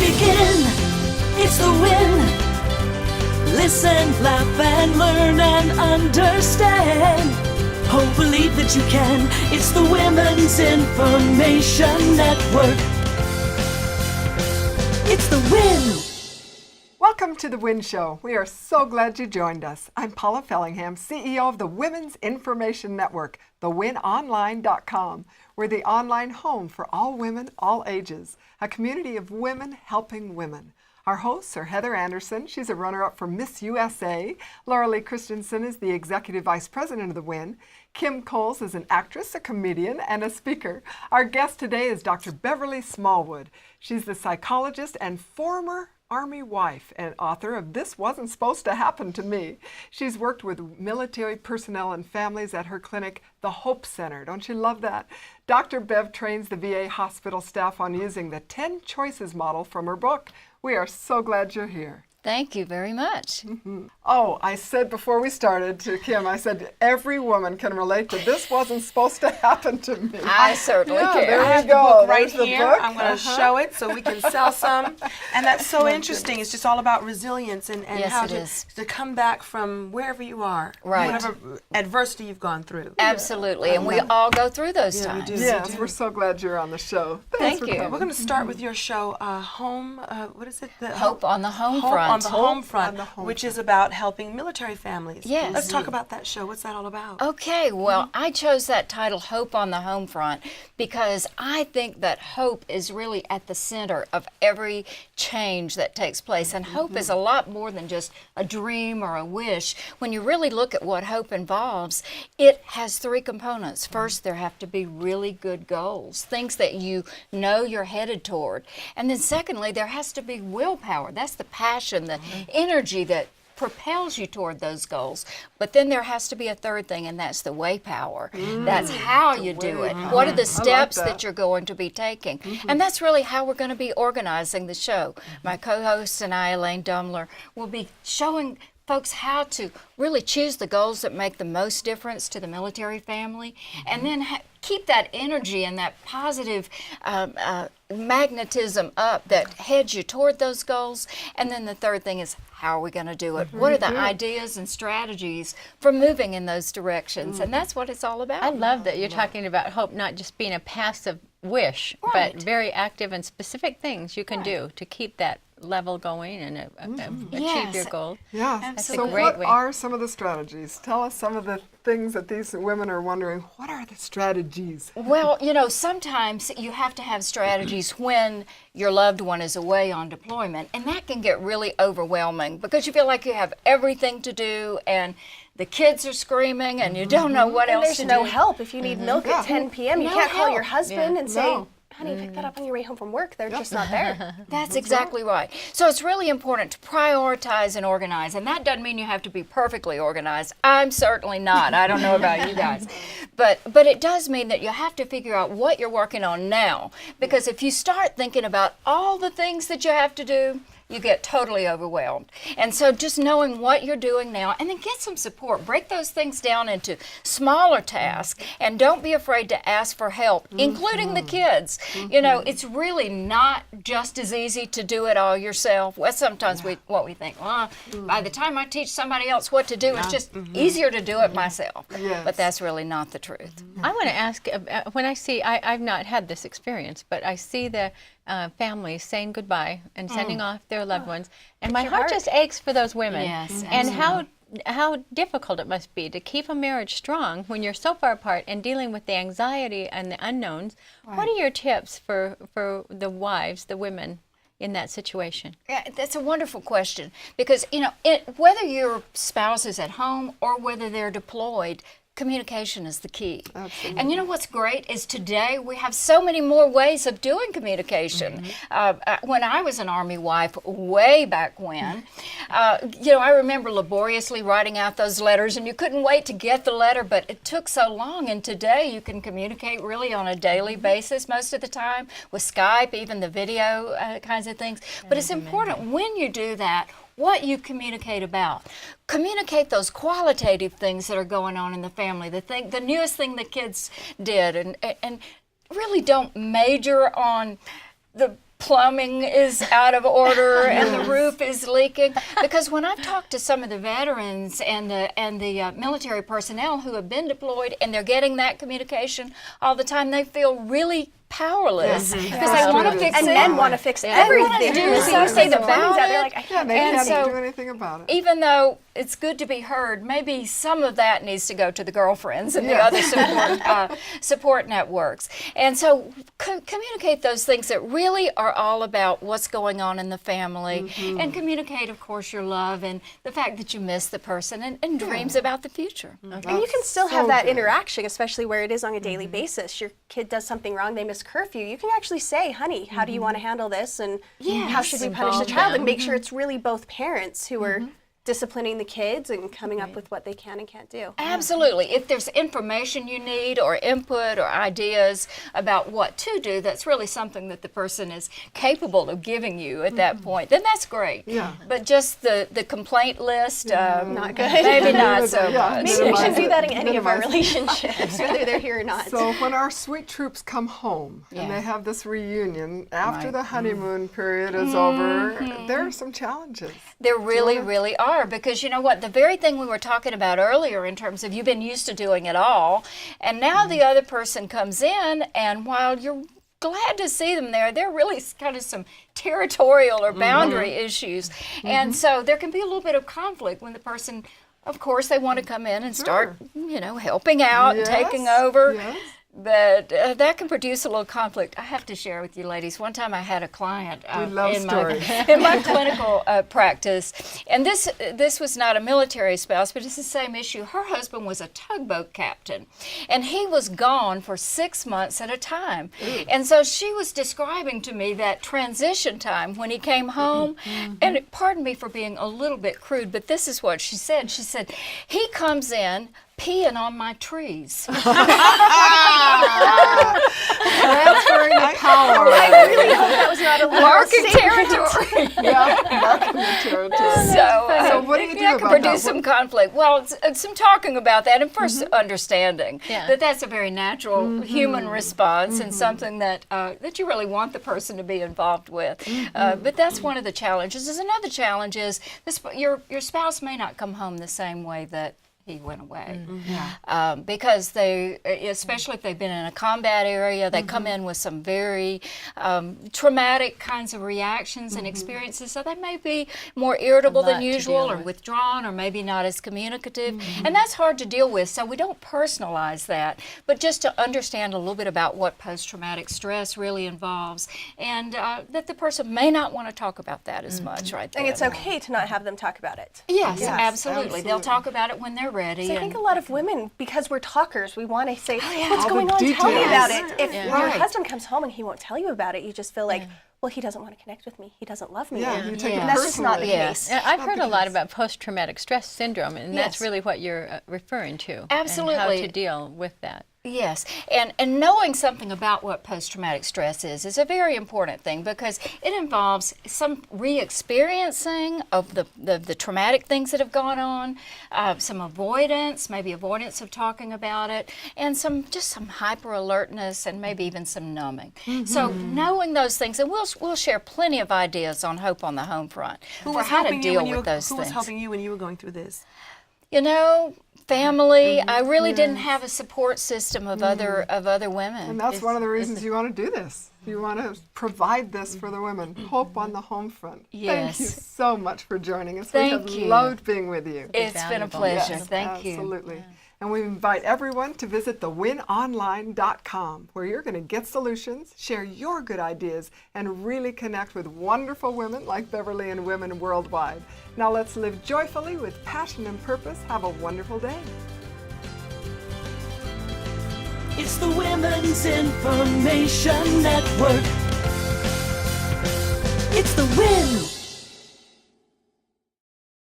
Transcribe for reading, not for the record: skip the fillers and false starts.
Let's begin. It's the win. Listen, laugh, and learn and understand. Hope, believe that you can. It's the Women's Information Network. It's the win. Welcome to The Win Show. We are so glad you joined us. I'm Paula Fellingham, CEO of the Women's Information Network, thewinonline.com. We're the online home for all women, all ages, a community of women helping women. Our hosts are Heather Anderson. She's a runner-up for Miss USA. Laura Lee Christensen is the Executive Vice President of The Win. Kim Coles is an actress, a comedian, and a speaker. Our guest today is Dr. Beverly Smallwood. She's the psychologist and former Army wife and author of This Wasn't Supposed to Happen to Me. She's worked with military personnel and families at her clinic, the Hope Center. Don't you love that? Dr. Bev trains the VA hospital staff on using the 10 Choices model from her book. We are so glad you're here. Thank you very much. Mm-hmm. Oh, I said before we started to Kim, I said every woman can relate to This Wasn't Supposed to Happen to Me. I certainly can. There I have you go. the book right There's the here. book. I'm going to show it so we can sell some. And that's so interesting. It's just all about resilience and Yes, how it is. to come back from wherever you are, Right. whatever adversity you've gone through. Absolutely, and we all go through those Yeah, we times. do. Yes, we're so glad you're on the show. Thanks Thank for you. coming. We're going to start with your show, what is it? The Hope on the Home Hope Front. on the Home Front, on the Home which Front. is about helping military families. Yes. Let's talk about that show. What's that all about? Okay, well, I chose that title, Hope on the Home Front, because I think that hope is really at the center of every change that takes place. And hope is a lot more than just a dream or a wish. When you really look at what hope involves, it has three components. First, there have to be really good goals, things that you know you're headed toward. And then secondly, there has to be willpower. That's the passion, the energy that propels you toward those goals. But then there has to be a third thing, and that's the way power. That's how you do it. What are the steps that you're going to be taking? And that's really how we're going to be organizing the show. My co-host and I, Elaine Dumler, will be showing folks how to really choose the goals that make the most difference to the military family, and then keep that energy and that positive magnetism up that heads you toward those goals. And then the third thing is, how are we going to do it? What are the ideas and strategies for moving in those directions? And that's what it's all about. I love that you're talking about hope not just being a passive wish, Right. but very active and specific things you can do to keep that level going and achieve Yes. your goal. Yeah. That's a So great what way. are some of the strategies? Tell us some of the things that these women are wondering. What are the strategies? Well, you know, sometimes you have to have strategies when your loved one is away on deployment, and that can get really overwhelming because you feel like you have everything to do and the kids are screaming and you don't know what And else there's to no do. help. If you need milk at 10 p.m., you No can't call help. your husband and say, No. honey, pick that up on your way home from work. They're just not there. That's exactly right. So it's really important to prioritize and organize, and that doesn't mean you have to be perfectly organized. I'm certainly not. I don't know about you guys. But it does mean that you have to figure out what you're working on now, because if you start thinking about all the things that you have to do, you get totally overwhelmed. And so just knowing what you're doing now, and then get some support. Break those things down into smaller tasks, and don't be afraid to ask for help, including the kids. You know, it's really not just as easy to do it all yourself. Well, sometimes we think, well, by the time I teach somebody else what to do, it's just easier to do it myself. Yes. But that's really not the truth. I want to ask, when I see, I've not had this experience, but I see the families saying goodbye and sending off their loved ones, and my heart just aches for those women. Yes, and how difficult it must be to keep a marriage strong when you're so far apart and dealing with the anxiety and the unknowns. What are your tips for the wives, the women, in that situation? Yeah, that's a wonderful question, because, you know, whether your spouse is at home or whether they're deployed, communication is the key. Absolutely. And you know what's great is today we have so many more ways of doing communication. When I was an Army wife way back when, you know, I remember laboriously writing out those letters, and you couldn't wait to get the letter, but it took so long. And today you can communicate really on a daily basis most of the time with Skype, even the video kinds of things. But it's important when you do that, what you communicate about. Communicate those qualitative things that are going on in the family, the newest thing the kids did, and really don't major on the plumbing is out of order and the roof is leaking. Because when I've talked to some of the veterans and the military personnel who have been deployed and they're getting that communication all the time, they feel really powerless because they want to fix And it. men want to fix They everything. want to do So you say something the plumbing's about out, they're it. like, I Yeah, can't. they And can't so- do anything about it. Even though it's good to be heard, maybe some of that needs to go to the girlfriends and the Yeah. other support networks. And so communicate those things that really are all about what's going on in the family, and communicate, of course, your love and the fact that you miss the person and dreams about the future. And you can still so have that good. interaction, especially where it is on a daily basis. Your kid does something wrong, they miss curfew. You can actually say, honey, how do you want to handle this? And how should we punish the Involve child? them. And make sure it's really both parents who are disciplining the kids and coming up with what they can and can't do. Absolutely. If there's information you need or input or ideas about what to do, that's really something that the person is capable of giving you at that point, then that's great. Yeah. But just the complaint list, Not good. maybe not so Yeah. much. Maybe we Minimize shouldn't do it. that in any of our Minimize it. relationships, whether they're here or not. So when our sweet troops come home and they have this reunion after Right. the honeymoon period is over, there are some challenges. There really, really are, because you know what? The very thing we were talking about earlier in terms of you've been used to doing it all, and now the other person comes in, and while you're glad to see them there, there are really kind of some territorial or boundary issues. And so there can be a little bit of conflict when the person, of course, they want to come in and start, helping out and taking Yes, over. yes. But that can produce a little conflict. I have to share with you, ladies. One time I had a client love in stories. in my clinical practice, and this was not a military spouse, but it's the same issue. Her husband was a tugboat captain, and he was gone for 6 months at a time. And so she was describing to me that transition time when he came home, and pardon me for being a little bit crude, but this is what she said. She said, he comes in peeing on my trees. Transferring the power. I really hope that was not a Marking statement. territory. Yeah, marking the territory. So what do you do that about can that? produce some conflict. Well, it's some talking about that, and first understanding Yeah. that that's a very natural human response and something that that you really want the person to be involved with. But that's one of the challenges. There's another challenge is this, your spouse may not come home the same way that he went away. Because they, especially if they've been in a combat area, they come in with some very traumatic kinds of reactions and experiences. So they may be more irritable than to usual deal or with. withdrawn or maybe not as communicative. And that's hard to deal with. So we don't personalize that, but just to understand a little bit about what post-traumatic stress really involves, and that the person may not want to talk about that as much right there. And it's okay to not have them talk about it. Yes, Yes, absolutely. They'll absolutely. talk about it when they're ready. So I think and- a lot of women, because we're talkers, we want to say, All what's the going on? Tell me about details. it. If your Right. husband comes home and he won't tell you about it, you just feel like, well, he doesn't want to connect with me. He doesn't love me. Yeah, you take Yeah. it That's just not the personally. case. Yes. I've heard a lot about post-traumatic stress syndrome, and that's Yes. really what you're referring to. And Absolutely. how to deal with that. Yes, and knowing something about what post-traumatic stress is a very important thing, because it involves some re-experiencing of the traumatic things that have gone on, some avoidance, maybe avoidance of talking about it, and some hyper alertness and maybe even some numbing. So knowing those things, and we'll share plenty of ideas on Hope on the Home Front Who for was how to helping you deal when you with were, those who things. was helping you when you were going through this? You know, family. I really didn't have a support system of other women. And that's one of the reasons you want to do this. You want to provide this for the women. Hope on the home front. Thank you Yes. so much for joining us. Thank we have you. loved being with you. It's been a valuable. pleasure. Yes, Thank you. Absolutely. And we invite everyone to visit thewinonline.com, where you're going to get solutions, share your good ideas, and really connect with wonderful women like Beverly and women worldwide. Now let's live joyfully with passion and purpose. Have a wonderful day. It's the Women's Information Network. It's the win.